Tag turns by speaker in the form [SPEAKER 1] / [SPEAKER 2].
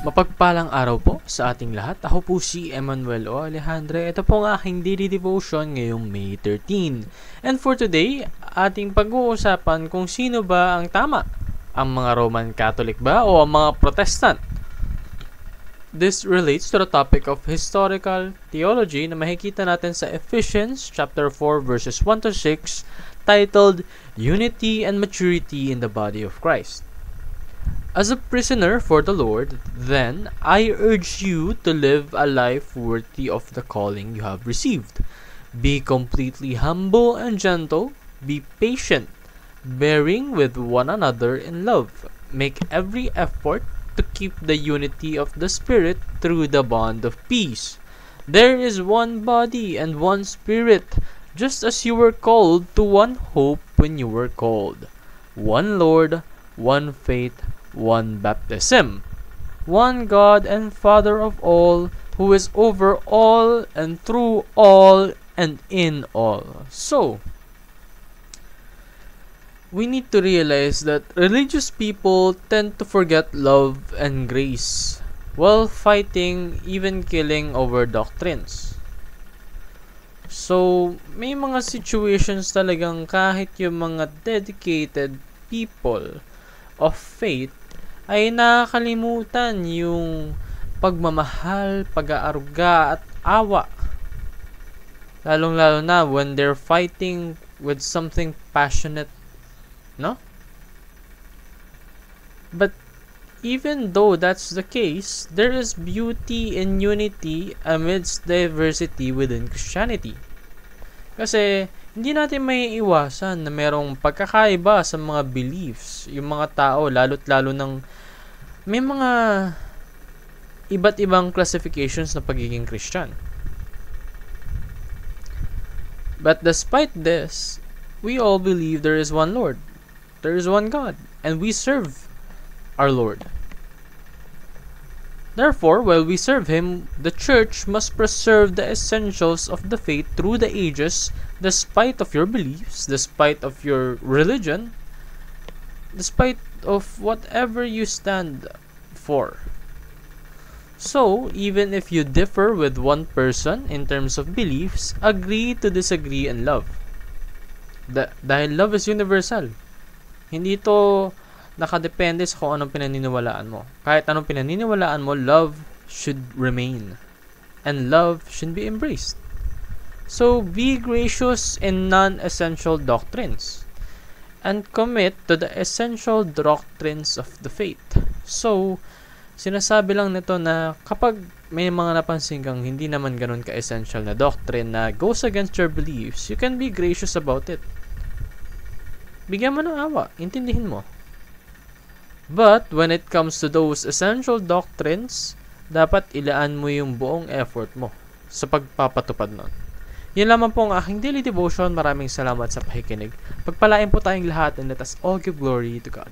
[SPEAKER 1] Mapagpalang araw po sa ating lahat. Ako po si Emmanuel O. Alejandre. Ito po ang aking daily devotion ngayong May 13. And for today, ating pag-uusapan kung sino ba ang tama. Ang mga Roman Catholic ba o ang mga Protestant? This relates to the topic of historical theology na makikita natin sa Ephesians chapter 4 verses 1 to 6 titled Unity and Maturity in the Body of Christ. As a prisoner for the Lord, then, I urge you to live a life worthy of the calling you have received. Be completely humble and gentle. Be patient, bearing with one another in love. Make every effort to keep the unity of the Spirit through the bond of peace. There is one body and one Spirit, just as you were called to one hope when you were called. One Lord, one faith, one baptism, one God and Father of all, who is over all and through all and in all. So, we need to realize that religious people tend to forget love and grace while fighting, even killing over doctrines. So, may mga situations talagang kahit yung mga dedicated people of faith ay nakakalimutan yung pagmamahal, pag-aaruga at awa. Lalong-lalo na when they're fighting with something passionate, no? But even though that's the case, there is beauty in unity amidst diversity within Christianity. Kasi hindi natin may iwasan na merong pagkakaiba sa mga beliefs. Yung mga tao, lalo't-lalo ng may mga iba't ibang classifications na pagiging Christian. But despite this, we all believe there is one Lord. There is one God. And we serve our Lord. Therefore, while we serve Him, the Church must preserve the essentials of the faith through the ages, despite of your beliefs, despite of your religion, despite of whatever you stand for. So, even if you differ with one person in terms of beliefs, agree to disagree and love. Dahil love is universal. Hindi ito nakadepende sa kung anong pinaniniwalaan mo. Kahit anong pinaniniwalaan mo, love should remain. And love should be embraced. So, be gracious in non-essential doctrines. And commit to the essential doctrines of the faith. So, sinasabi lang nito na kapag may mga napansin kang hindi naman ganun ka-essential na doctrine na goes against your beliefs, you can be gracious about it. Bigyan mo ng awa. Intindihin mo. But, when it comes to those essential doctrines, dapat ilaan mo yung buong effort mo sa pagpapatupad nun. Yan lamang po ang aking daily devotion. Maraming salamat sa pakikinig. Pagpalain po tayong lahat and let us all give glory to God.